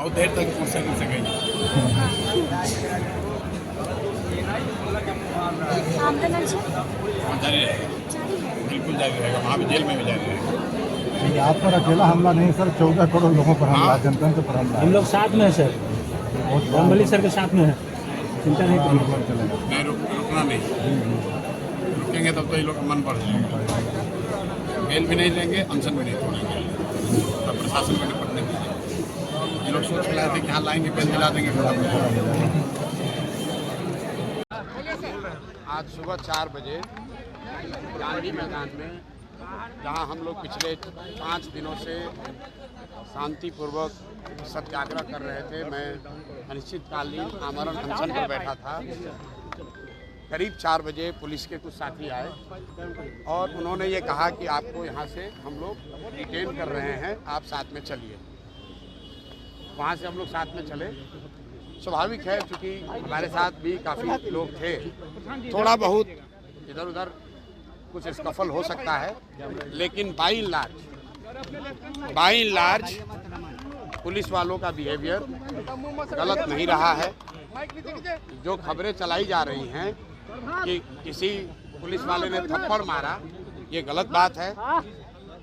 बहुत देर तक मोटरसाइकिल से गई। आंदोलन से जारी रहेगा, बिल्कुल जारी रहेगा, वहाँ भी जेल में भी जारी रहेगा। आप पर अकेला हमला नहीं सर, 14 करोड़ लोगों पर हमला, जनतंत्र पर हमला। हम लोग साथ में है सर, रामबली सर के साथ में है, चिंता नहीं करिए। नहीं रुकना नहीं, रुकेंगे तब तो ये लोग का मन बढ़ जाएगा। बेल भी नहीं देंगे, अनशन भी नहीं तोड़ेंगे, तब प्रशासन को निपटने दीजिए। ये लोग सोच के लाए थे कि यहाँ लाएंगे, बेल दिला देंगे, खत्म हो जाएगा। आज सुबह 4 बजे गांधी मैदान में, जहां हम लोग पिछले 5 दिनों से शांतिपूर्वक सत्याग्रह कर रहे थे, मैं अनिश्चितकालीन आमरण अनशन पर बैठा था। करीब 4 बजे पुलिस के कुछ साथी आए और उन्होंने ये कहा कि आपको यहाँ से हम लोग डिटेन कर रहे हैं, आप साथ में चलिए। वहाँ से हम लोग साथ में चले। स्वाभाविक है, चूँकि हमारे साथ भी काफ़ी लोग थे, थोड़ा बहुत इधर उधर कुछ स्कफल हो सकता है, लेकिन बाई इन लार्ज पुलिस वालों का बिहेवियर गलत नहीं रहा है। जो खबरें चलाई जा रही हैं कि किसी पुलिस वाले ने थप्पड़ मारा, ये गलत बात है।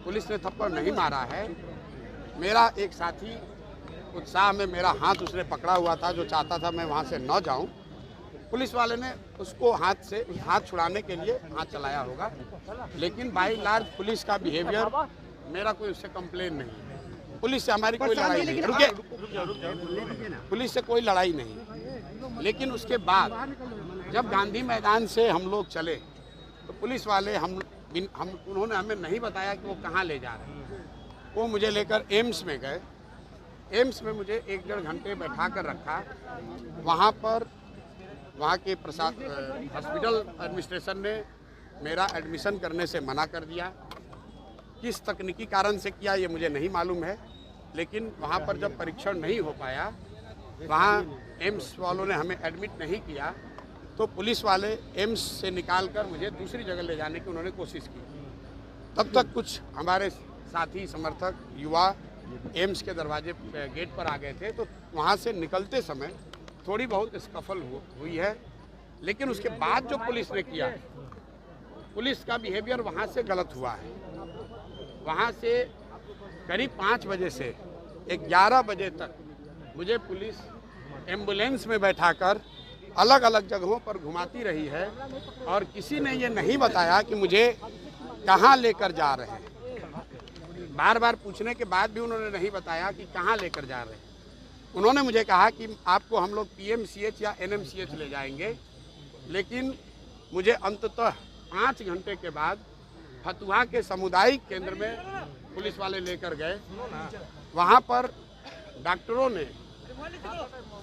पुलिस ने थप्पड़ नहीं मारा है। मेरा एक साथी उत्साह में मेरा हाथ उसने पकड़ा हुआ था, जो चाहता था मैं वहाँ से न जाऊँ। पुलिस वाले ने उसको हाथ छुड़ाने के लिए हाथ चलाया होगा, लेकिन बाई लार्ज पुलिस का बिहेवियर, मेरा कोई उससे कंप्लेन नहीं है। पुलिस से हमारी कोई लड़ाई नहीं, पुलिस से कोई लड़ाई नहीं। लेकिन उसके बाद जब गांधी मैदान से हम लोग चले तो पुलिस वाले उन्होंने हमें नहीं बताया कि वो कहाँ ले जा रहे हैं। वो मुझे लेकर एम्स में गए। एम्स में मुझे 1-1.5 घंटे बैठा कर रखा। वहाँ के हॉस्पिटल एडमिनिस्ट्रेशन ने मेरा एडमिशन करने से मना कर दिया। किस तकनीकी कारण से किया ये मुझे नहीं मालूम है, लेकिन वहाँ पर जब परीक्षण नहीं हो पाया, वहाँ एम्स वालों ने हमें एडमिट नहीं किया, तो पुलिस वाले एम्स से निकालकर मुझे दूसरी जगह ले जाने की उन्होंने कोशिश की। तब तक कुछ हमारे साथी समर्थक युवा एम्स के दरवाजे गेट पर आ गए थे, तो वहाँ से निकलते समय थोड़ी बहुत स्कफल हुई है। लेकिन उसके बाद जो पुलिस ने किया, पुलिस का बिहेवियर वहाँ से गलत हुआ है। वहाँ से करीब 5 बजे से 11 बजे तक मुझे पुलिस एम्बुलेंस में बैठाकर अलग अलग जगहों पर घुमाती रही है और किसी ने ये नहीं बताया कि मुझे कहाँ लेकर जा रहे हैं। बार बार पूछने के बाद भी उन्होंने नहीं बताया कि कहाँ लेकर जा रहे हैं। उन्होंने मुझे कहा कि आपको हम लोग PMCH या NMCH ले जाएंगे, लेकिन मुझे अंततः 5 घंटे के बाद फतुहा के सामुदायिक केंद्र में पुलिस वाले लेकर गए। वहाँ पर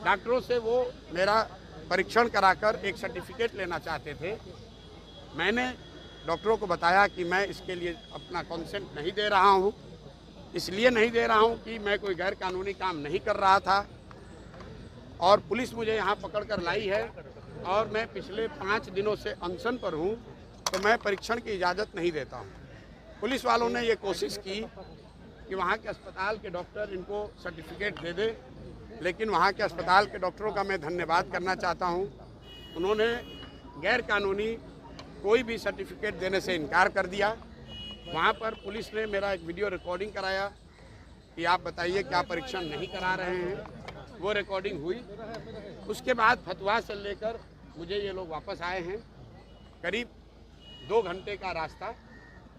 डॉक्टरों से वो मेरा परीक्षण कराकर एक सर्टिफिकेट लेना चाहते थे। मैंने डॉक्टरों को बताया कि मैं इसके लिए अपना कंसेंट नहीं दे रहा हूँ। इसलिए नहीं दे रहा हूँ कि मैं कोई गैर कानूनी काम नहीं कर रहा था और पुलिस मुझे यहाँ पकड़ कर लाई है और मैं पिछले 5 दिनों से अनशन पर हूँ, तो मैं परीक्षण की इजाज़त नहीं देता हूँ। पुलिस वालों ने ये कोशिश की कि वहाँ के अस्पताल के डॉक्टर इनको सर्टिफिकेट दे दे, लेकिन वहाँ के अस्पताल के डॉक्टरों का मैं धन्यवाद करना चाहता हूँ। उन्होंने गैर कानूनी कोई भी सर्टिफिकेट देने से इनकार कर दिया। वहाँ पर पुलिस ने मेरा एक वीडियो रिकॉर्डिंग कराया कि आप बताइए क्या परीक्षण नहीं करा रहे हैं। वो रिकॉर्डिंग हुई। उसके बाद फतुहा से लेकर मुझे ये लोग वापस आए हैं। करीब 2 घंटे का रास्ता,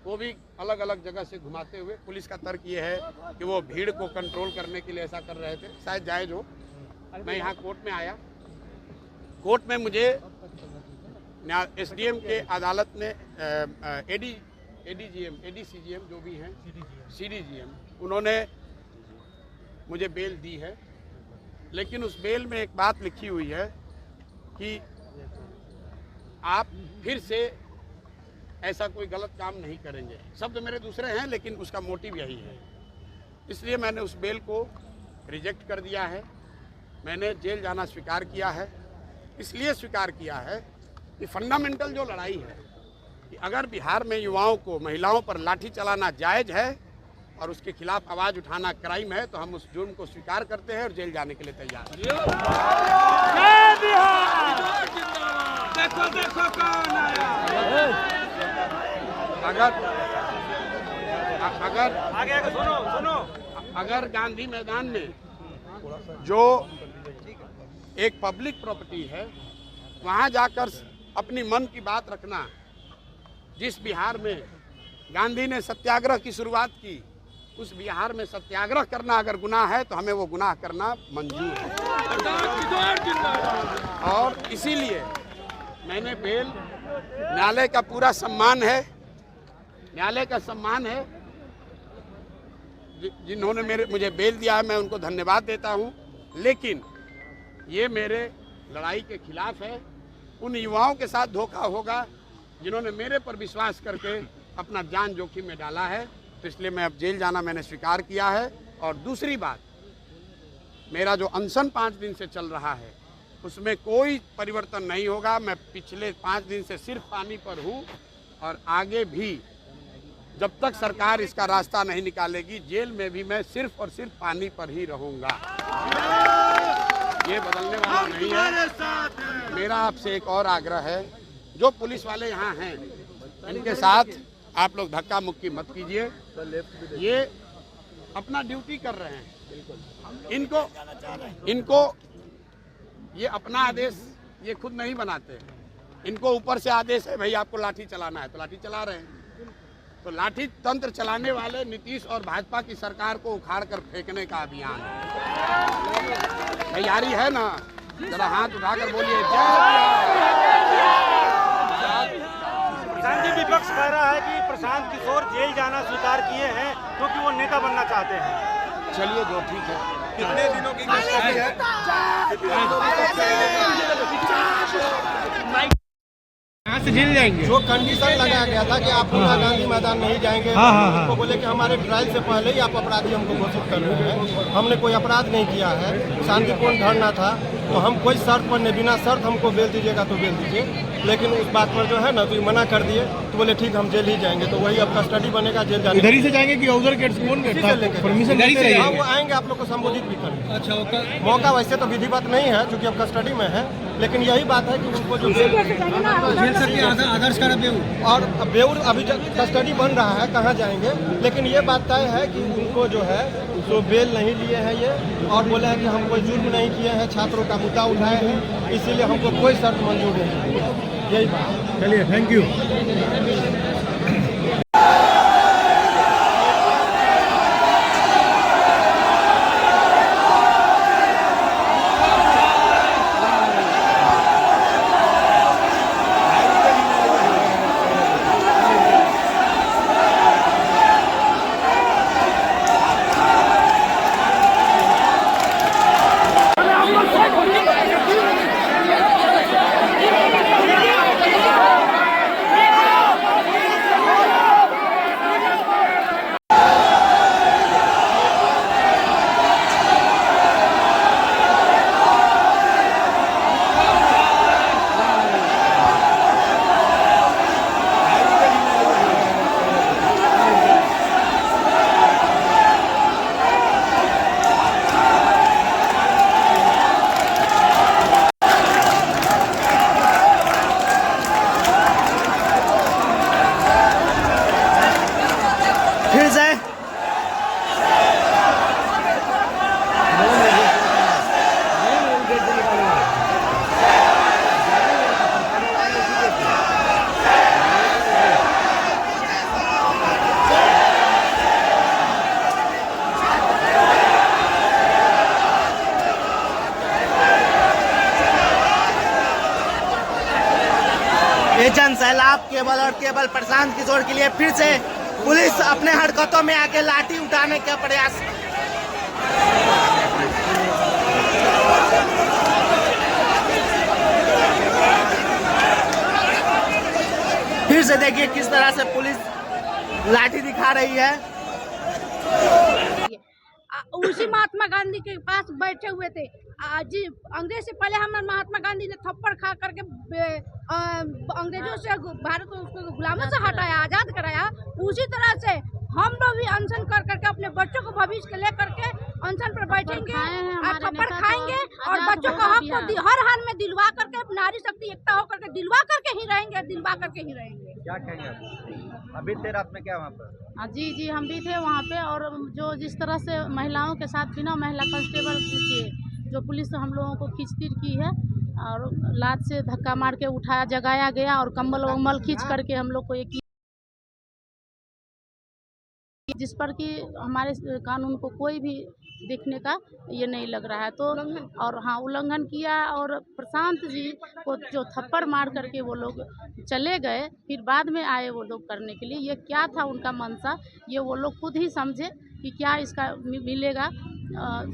वो भी अलग अलग जगह से घुमाते हुए। पुलिस का तर्क ये है कि वो भीड़ को कंट्रोल करने के लिए ऐसा कर रहे थे, शायद जायज़ हो। मैं यहाँ कोर्ट में आया। कोर्ट में मुझे SDM के अदालत ने ADCGM जो भी हैं, CDGM, उन्होंने मुझे बेल दी है। लेकिन उस बेल में एक बात लिखी हुई है कि आप फिर से ऐसा कोई गलत काम नहीं करेंगे। शब्द मेरे दूसरे हैं, लेकिन उसका मोटिव यही है। इसलिए मैंने उस बेल को रिजेक्ट कर दिया है। मैंने जेल जाना स्वीकार किया है। इसलिए स्वीकार किया है कि फंडामेंटल जो लड़ाई है कि अगर बिहार में युवाओं को, महिलाओं पर लाठी चलाना जायज़ है, और उसके खिलाफ आवाज उठाना क्राइम है, तो हम उस जुर्म को स्वीकार करते हैं और जेल जाने के लिए तैयार हैं। देखो देखो कौन आया। अगर गांधी मैदान में जो एक पब्लिक प्रॉपर्टी है वहां जाकर अपनी मन की बात रखना, जिस बिहार में गांधी ने सत्याग्रह की शुरुआत की उस बिहार में सत्याग्रह करना अगर गुनाह है तो हमें वो गुनाह करना मंजूर है। और इसीलिए मैंने बेल, न्यायालय का पूरा सम्मान है, न्यायालय का सम्मान है, जिन्होंने मुझे बेल दिया है मैं उनको धन्यवाद देता हूं, लेकिन ये मेरे लड़ाई के खिलाफ है। उन युवाओं के साथ धोखा होगा जिन्होंने मेरे पर विश्वास करके अपना जान जोखिम में डाला है, तो इसलिए मैं अब जेल जाना मैंने स्वीकार किया है। और दूसरी बात, मेरा जो अनशन 5 दिन से चल रहा है उसमें कोई परिवर्तन नहीं होगा। मैं पिछले 5 दिन से सिर्फ पानी पर हूँ और आगे भी जब तक सरकार इसका रास्ता नहीं निकालेगी जेल में भी मैं सिर्फ और सिर्फ पानी पर ही रहूँगा। ये बदलने वाला नहीं है। मेरा आपसे एक और आग्रह है, जो पुलिस वाले यहाँ हैं इनके साथ आप लोग धक्का मुक्की मत कीजिए, ये अपना ड्यूटी कर रहे हैं। इनको ये अपना आदेश ये खुद नहीं बनाते, इनको ऊपर से आदेश है भाई आपको लाठी चलाना है तो लाठी चला रहे हैं। तो लाठी तंत्र चलाने वाले नीतीश और भाजपा की सरकार को उखाड़ कर फेंकने का अभियान है। तैयारी है ना? जरा हाथ उठाकर बोलिए प्रशांत जी, विपक्ष कह रहा है कि प्रशांत किशोर जेल जाना स्वीकार किए हैं क्योंकि वो नेता बनना चाहते हैं। चलिए जो ठीक है। कितने दिनों की कस्टडी है? यहाँ से जेल जाएंगे। जो कंडीशन लगाया गया था कि आप पूरा गांधी मैदान नहीं जाएंगे, उनको बोले कि हमारे ट्रायल से पहले ही आप अपराधी हमको घोषित कर रहे हैं। हमने कोई अपराध नहीं किया है, शांतिपूर्ण धरना था, तो हम कोई शर्त पर नहीं, बिना शर्त हमको बेल दीजिएगा तो बेल दीजिए। लेकिन उस बात पर जो है ना तो मना कर दिए, तो बोले ठीक हम जेल ही जाएंगे। तो वही अब कस्टडी बनेगा, जेल जाने। इधर ही से जाएंगे कि उधर गेट से? कौन गेट था? परमिशन चाहिए? हाँ, वो आएंगे, आप लोग को संबोधित भी करेंगे। अच्छा, मौका वैसे तो विधिवत नहीं है क्योंकि अब कस्टडी में है, लेकिन यही बात है कि उनको जो आदर्श का और बेउर अभी कस्टडी बन रहा है, कहाँ जाएंगे। लेकिन ये बात तय है कि उनको जो है जो बेल नहीं लिए हैं ये, और बोले हैं कि हम कोई जुर्म नहीं किए हैं, छात्रों का मुद्दा उठाए हैं, इसीलिए हमको कोई शर्त मंजूर नहीं है। यही बात। चलिए, थैंक यू। जन सैलाब केवल और केवल प्रशांत किशोर के लिए फिर से पुलिस अपने हरकतों में आके लाठी उठाने का प्रयास। फिर से देखिए किस तरह से पुलिस लाठी दिखा रही है। उसी महात्मा गांधी के पास बैठे हुए थे। जी अंग्रेज से पहले हमारे महात्मा गांधी ने थप्पड़ खा करके अंग्रेजों से भारत को गुलामों से हटाया, आज़ाद कराया। उसी तरह से हम लोग भी अनशन कर करके अपने बच्चों को भविष्य को लेकर के अनशन पर बैठेंगे और थप्पड़ खाएंगे और बच्चों का हक को हर हाल में दिलवा करके नारी शक्ति एकता होकर के दिलवा करके ही रहेंगे, दिलवा करके ही रहेंगे। क्या कहेंगे अभी देर रात में क्या वहाँ पर? जी हम भी थे वहाँ पे, और जो जिस तरह से महिलाओं के साथ बिना महिला कांस्टेबल के जो पुलिस हम लोगों को खींचतीर की है और लात से धक्का मार के उठाया जगाया गया और कंबल वम्बल खींच करके हम लोग को एक जिस पर कि हमारे कानून को कोई भी देखने का ये नहीं लग रहा है। तो और हाँ उल्लंघन किया और प्रशांत जी को जो थप्पड़ मार करके वो लोग चले गए, फिर बाद में आए वो लोग करने के लिए। ये क्या था उनका मंशा, ये वो लोग खुद ही समझे कि क्या इसका मिलेगा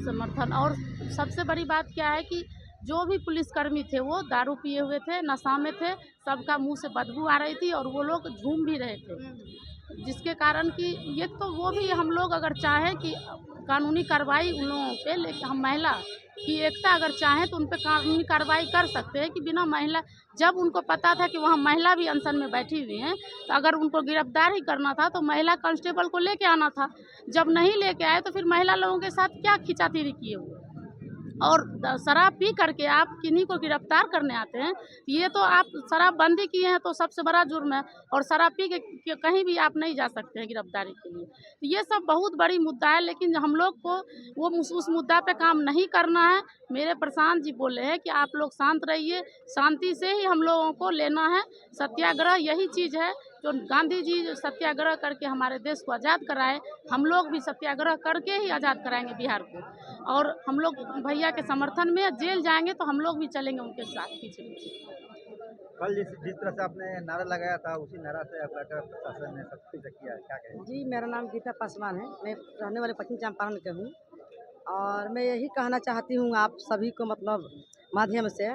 समर्थन। और सबसे बड़ी बात क्या है कि जो भी पुलिसकर्मी थे वो दारू पिए हुए थे, नशा में थे, सबका मुंह से बदबू आ रही थी और वो लोग झूम भी रहे थे, जिसके कारण कि ये तो वो भी हम लोग अगर चाहें कि कानूनी कार्रवाई उन लोगों पे, लेकिन हम महिला की एकता अगर चाहें तो उन पे कानूनी कार्रवाई कर सकते हैं कि बिना महिला, जब उनको पता था कि वहाँ महिला भी अनशन में बैठी हुई हैं तो अगर उनको गिरफ्तार ही करना था तो महिला कांस्टेबल को लेके आना था। जब नहीं लेके आए तो फिर महिला लोगों के साथ क्या खिंचातीरी किए हुए। और शराब पी करके आप किन्हीं को गिरफ्तार करने आते हैं, ये तो आप शराबबंदी किए हैं तो सबसे बड़ा जुर्म है, और शराब पी के कहीं भी आप नहीं जा सकते हैं गिरफ्तारी के लिए। तो ये सब बहुत बड़ी मुद्दा है, लेकिन हम लोग को वो उस मुद्दा पे काम नहीं करना है। मेरे प्रशांत जी बोले हैं कि आप लोग शांत रहिए, शांति से ही हम लोगों को लेना है। सत्याग्रह यही चीज़ है जो गांधी जी सत्याग्रह करके हमारे देश को आज़ाद कराए, हम लोग भी सत्याग्रह करके ही आज़ाद कराएंगे बिहार को। और हम लोग भैया के समर्थन में जेल जाएंगे तो हम लोग भी चलेंगे उनके साथ पीछे पीछे। कल जिस तरह से आपने नारा लगाया था उसी नारा से प्रशासन ने सब कुछ किया है, क्या कहेंगे? जी मेरा नाम गीता पासवान है, मैं रहने वाले पश्चिम चंपारण के हूँ और मैं यही कहना चाहती हूँ आप सभी को मतलब माध्यम से,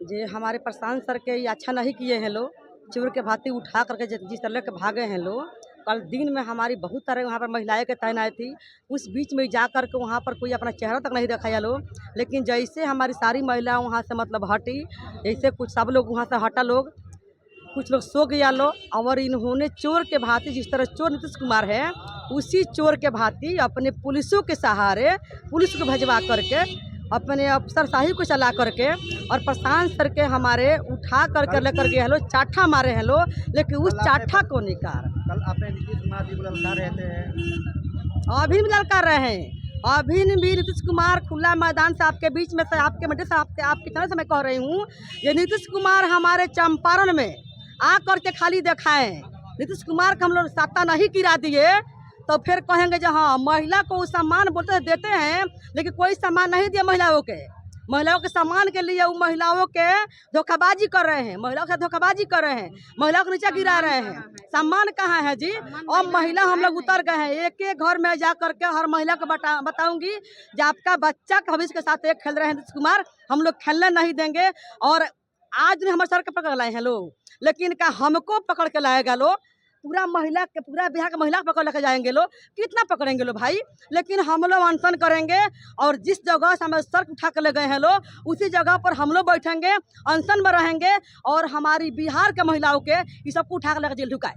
जे हमारे प्रशांत सर के ये अच्छा नहीं किए हैं लोग, चोर के भाती उठा करके जिस तरह के भागे हैं लोग। कल दिन में हमारी बहुत तरह वहाँ पर महिलाएं के तैनात थी, उस बीच में जा कर के वहाँ पर कोई अपना चेहरा तक नहीं दिखाया लोग। लेकिन जैसे हमारी सारी महिलाएं वहाँ से मतलब हटी, जैसे कुछ सब लोग वहाँ से हटा लोग, कुछ लोग सो गया लोग, और इन्होंने चोर के भांति जिस तरह चोर नीतीश कुमार है उसी चोर के भांति अपने पुलिसों के सहारे पुलिस को भजवा करके अपने अफसरशाही को चला करके और प्रशांत सर के हमारे उठा करके लेकर गए हैं लोग, चाठा मारे हैं लोग, लेकिन उस चाठा को निकाल कल आपने नीतीश कुमार जी को ललकार रहे थे, अभी भी ललकार रहे हैं। अभी भी नीतीश कुमार खुला मैदान से आपके बीच में से आपके मध्य से आपकी तरह से मैं कह रही हूँ, ये नीतीश कुमार हमारे चंपारण में आ करके खाली दिखाएं। नीतीश कुमार को हम लोग सत्ता नहीं गिरा दिए तो फिर कहेंगे जो हाँ महिला को सम्मान बोलते देते हैं, लेकिन कोई सम्मान नहीं दिया महिलाओं के सम्मान के लिए वो महिलाओं के धोखाबाजी कर रहे हैं, महिलाओं के धोखाबाजी कर रहे हैं, महिलाओं को नीचे गिरा रहे हैं। सम्मान कहाँ है जी? और महिला हम लोग उतर गए हैं, एक एक घर में जा करके हर महिला को बताऊंगी जो आपका बच्चा का भविष्य के साथ एक खेल रहे हैं नीतीश कुमार, हम लोग खेलने नहीं देंगे। और आज ने हमारे सर के पकड़ लाए हैं लोग, लेकिन क्या हमको पकड़ के लाएगा लोग? पूरा महिला के पूरा बिहार के महिला पकड़ लेके जाएंगे लोग, कितना पकड़ेंगे लोग भाई? लेकिन हम लोग अनशन करेंगे और जिस जगह से हमें सर उठा कर ले गए हैं लोग, उसी जगह पर हम लोग बैठेंगे, अनशन में रहेंगे और हमारी बिहार के महिलाओं के ये सबको उठा कर लेकर जेल ढुकाए,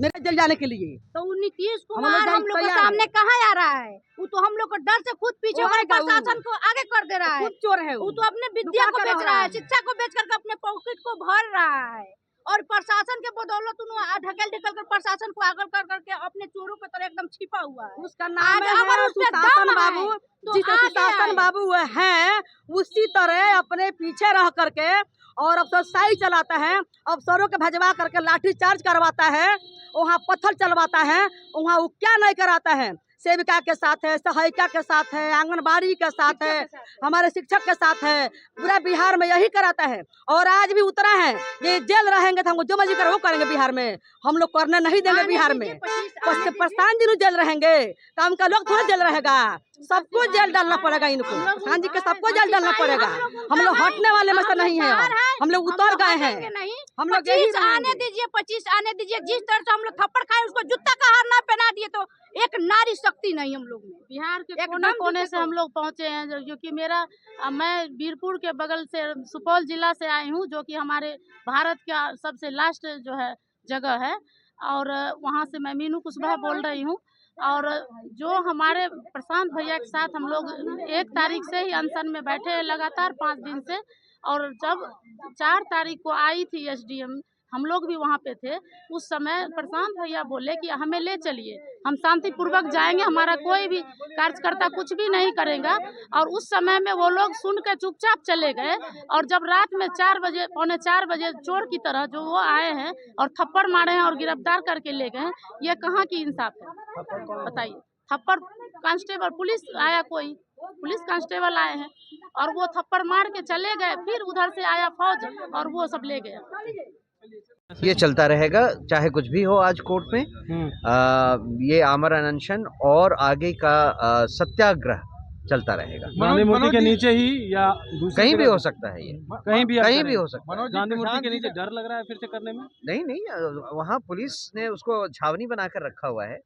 मेरे जेल जाने के लिए। तो नीतीश कुमार हम लोग के सामने कहाँ आ रहा है? वो तो हम लोग को डर से खुद पीछे प्रशासन को आगे कर दे रहा है। चोर है वो तो अपने विद्या को बेच रहा है, शिक्षा को बेच करके अपने पॉकेट को भर रहा है, और प्रशासन के बदौलत ढकेल कर प्रशासन को आगे कर करके अपने चोरों की तरह एकदम छिपा हुआ है। उसका नाम है सुशासन बाबू। जिस सुशासन बाबू है उसी तरह अपने पीछे रह करके और अफसरशाही चलाता है, अफसरों के भजवा करके लाठी चार्ज करवाता है, वहाँ पत्थर चलवाता है, वहाँ वो क्या नहीं कराता है। सेविका के साथ है, सहायिका के साथ है, आंगनबाड़ी के साथ है, हमारे शिक्षक के साथ है, पूरा बिहार में यही कराता है। और आज भी उतरा है, ये जेल रहेंगे तो हमको जो मर्जी करो वो करेंगे बिहार में, हम लोग करने नहीं देंगे बिहार में। प्रशांत जी जेल रहेंगे तो हमका लोग थोड़ा जेल रहेगा। सबको जेल डालना पड़ेगा इनको, प्रधान जी के सबको जेल डालना पड़ेगा। हम लोग हटने वाले में से नहीं है, हम लोग उतर गए हैं। हम लोग 25 आने दीजिए, 25 आने दीजिए। जिस तरह से हम लोग थप्पड़ खाए उसको जूता का हार ना पहना दिए तो एक नारी शक्ति नहीं हम लोग में। बिहार के कोने कोने से हम लोग पहुँचे हैं, क्योंकि मैं बीरपुर के बगल से सुपौल जिला से आई हूँ, जो कि हमारे भारत का सबसे लास्ट जो है जगह है, और वहाँ से मैं मीनू कुशवाहा बोल रही हूँ। और जो हमारे प्रशांत भैया के साथ हम लोग 1 तारीख से ही अनशन में बैठे हैं लगातार 5 दिन से, और जब 4 तारीख को आई थी एसडीएम, हम लोग भी वहाँ पे थे। उस समय प्रशांत भैया बोले कि हमें ले चलिए, हम शांतिपूर्वक जाएंगे, हमारा कोई भी कार्यकर्ता कुछ भी नहीं करेगा। और उस समय में वो लोग सुन के चुपचाप चले गए, और जब रात में 4 बजे, पौने 4 बजे चोर की तरह जो वो आए हैं और थप्पड़ मारे हैं और गिरफ्तार करके ले गए हैं, ये कहाँ की इंसाफ है बताइए। थप्पड़ कांस्टेबल, पुलिस आया, कोई पुलिस कांस्टेबल आए हैं और वो थप्पड़ मार के चले गए, फिर उधर से आया फौज और वो सब ले गया। ये चलता रहेगा चाहे कुछ भी हो आज कोर्ट में। ये आमरण अनशन और आगे का सत्याग्रह चलता रहेगा। गांधी मूर्ति के नीचे ही या कहीं भी हो सकता है, ये कहीं भी हो सकता है। गांधी मूर्ति के नीचे डर लग रहा है फिर से करने में? नहीं, वहाँ पुलिस ने उसको छावनी बनाकर रखा हुआ है,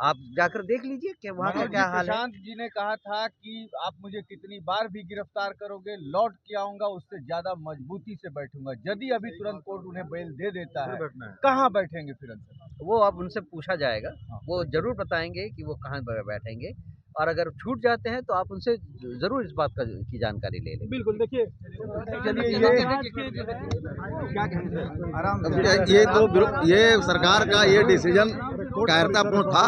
आप जाकर देख लीजिए कि वहाँ का क्या हाल है। प्रशांत जी ने कहा था कि आप मुझे कितनी बार भी गिरफ्तार करोगे, लौट के आऊंगा, उससे ज्यादा मजबूती से बैठूंगा। यदि अभी तुरंत कोर्ट उन्हें बेल दे देता है, कहाँ बैठेंगे फिर? वो अब उनसे पूछा जाएगा, वो जरूर बताएंगे कि वो कहाँ बैठेंगे, और अगर छूट जाते हैं तो आप उनसे जरूर इस बात की जानकारी ले लें। बिल्कुल, देखिए ये सरकार का ये डिसीजन कायरतापूर्ण था।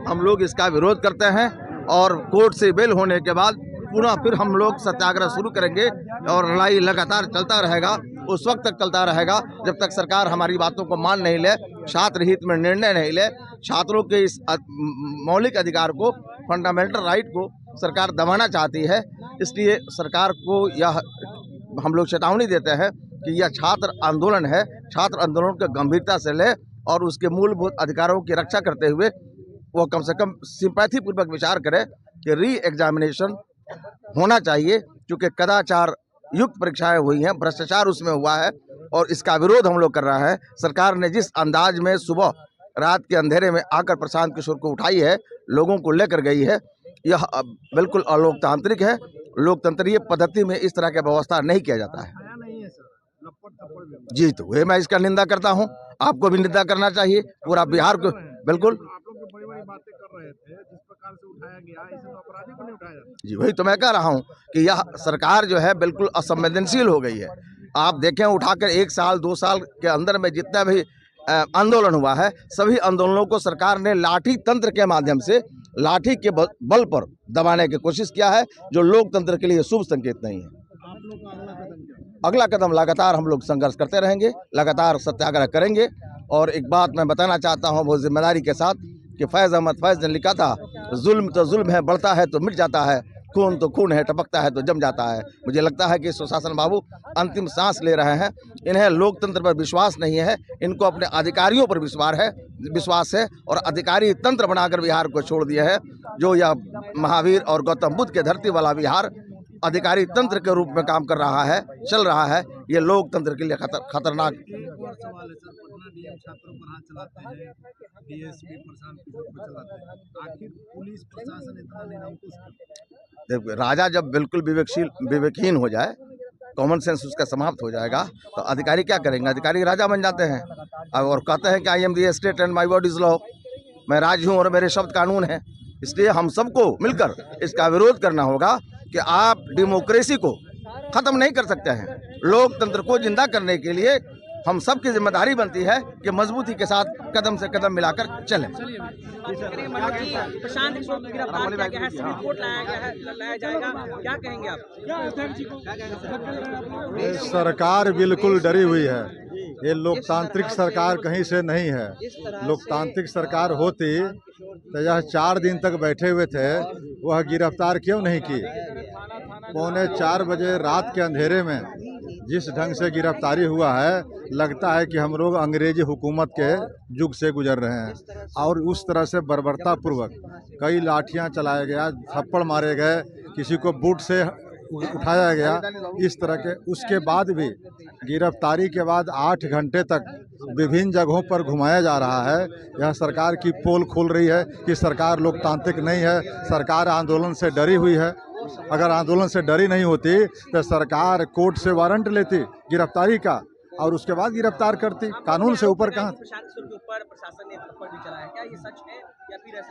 हम लोग इसका विरोध करते हैं और कोर्ट से बेल होने के बाद पुनः फिर हम लोग सत्याग्रह शुरू करेंगे और लड़ाई लगातार चलता रहेगा, उस वक्त तक चलता रहेगा जब तक सरकार हमारी बातों को मान नहीं ले, छात्र हित में निर्णय नहीं ले। छात्रों के इस मौलिक अधिकार को, फंडामेंटल राइट को सरकार दबाना चाहती है। इसलिए सरकार को यह हम लोग चेतावनी देते हैं कि यह छात्र आंदोलन है, छात्र आंदोलन को गंभीरता से ले और उसके मूलभूत अधिकारों की रक्षा करते हुए वो कम से कम सिंपैथी पूर्वक विचार करे कि री एग्जामिनेशन होना चाहिए, क्योंकि कदाचार युक्त परीक्षाएं हुई हैं, भ्रष्टाचार उसमें हुआ है और इसका विरोध हम लोग कर रहे हैं। सरकार ने जिस अंदाज में सुबह रात के अंधेरे में आकर प्रशांत किशोर को उठाई है, लोगों को लेकर गई है, यह बिल्कुल अलोकतांत्रिक है। लोकतंत्रीय पद्धति में इस तरह की व्यवस्था नहीं किया जाता है। जी, तो वही मैं इसका निंदा करता हूं, आपको भी निंदा करना चाहिए, पूरा बिहार को। बिल्कुल, बातें कर रहे थे, जिस प्रकार से उठाया गया, इसे तो अपराधी को नहीं उठाया जाता। जी, वही तो मैं कह रहा हूँ कि यह सरकार जो है बिल्कुल असंवेदनशील हो गई है। आप देखें, उठाकर 1 साल 2 साल के अंदर में जितना भी आंदोलन हुआ है, सभी आंदोलनों को सरकार ने लाठी तंत्र के माध्यम से, लाठी के बल पर दबाने की कोशिश किया है, जो लोकतंत्र के लिए शुभ संकेत नहीं है। अगला कदम लगातार हम लोग संघर्ष करते रहेंगे, लगातार सत्याग्रह करेंगे। और एक बात मैं बताना चाहता हूँ बहुत जिम्मेदारी के साथ कि फैज़ अहमद फैज़ ने लिखा था, जुल्म तो जुल्म है, बढ़ता है तो मिट जाता है, खून तो खून है, टपकता है तो जम जाता है। मुझे लगता है कि सुशासन बाबू अंतिम सांस ले रहे हैं। इन्हें लोकतंत्र पर विश्वास नहीं है, इनको अपने अधिकारियों पर विश्वास है और अधिकारी तंत्र बनाकर बिहार को छोड़ दिया है। जो यह महावीर और गौतम बुद्ध के धरती वाला बिहार अधिकारी तंत्र के रूप में काम कर रहा है, चल रहा है, ये लोकतंत्र के लिए खतरनाक। छात्रों पर हाथ चलाते हैं, डीएसपी प्रशांत किशोर को चलाते हैं, आखिर पुलिस प्रशासन इतना निरंकुश क्यों? राजा जब बिल्कुल विवेकहीन हो जाए, कॉमन सेंस उसका समाप्त हो जाएगा, तो अधिकारी क्या करेंगे? अधिकारी राजा बन जाते हैं और कहते हैं कि I am the state and my word is law, मैं राज हूँ और मेरे शब्द कानून है। इसलिए हम सबको मिलकर इसका विरोध करना होगा कि आप डेमोक्रेसी को खत्म नहीं कर सकते हैं। लोकतंत्र को जिंदा करने के लिए हम सबकी जिम्मेदारी बनती है कि मजबूती के साथ कदम से कदम मिलाकर चलें। प्रशांत किशोर की गिरफ्तार किया गया है, सिविल कोर्ट लाया जाएगा, क्या कहेंगे आप? सरकार बिल्कुल डरी हुई है, ये लोकतांत्रिक सरकार कहीं से नहीं है। लोकतांत्रिक सरकार होती तो यह 4 दिन तक बैठे हुए थे, वह गिरफ्तार क्यों नहीं की? 3:45 बजे रात के अंधेरे में जिस ढंग से गिरफ्तारी हुआ है, लगता है कि हम लोग अंग्रेजी हुकूमत के युग से गुजर रहे हैं। और उस तरह से बर्बरतापूर्वक कई लाठियां चलाया गया, थप्पड़ मारे गए, किसी को बूट से उठाया गया, इस तरह के। उसके बाद भी गिरफ्तारी के बाद 8 घंटे तक विभिन्न जगहों पर घुमाया जा रहा है। यह सरकार की पोल खोल रही है कि सरकार लोकतांत्रिक नहीं है, सरकार आंदोलन से डरी हुई है। अगर आंदोलन से डरी नहीं होती तो सरकार कोर्ट से वारंट लेती गिरफ्तारी का और उसके बाद गिरफ्तार करती। कानून से ऊपर कहाँ। प्रशासन के ऊपर प्रशासन ने थप्पड़ भी चलाया, क्या ये सच है या फिर ऐसे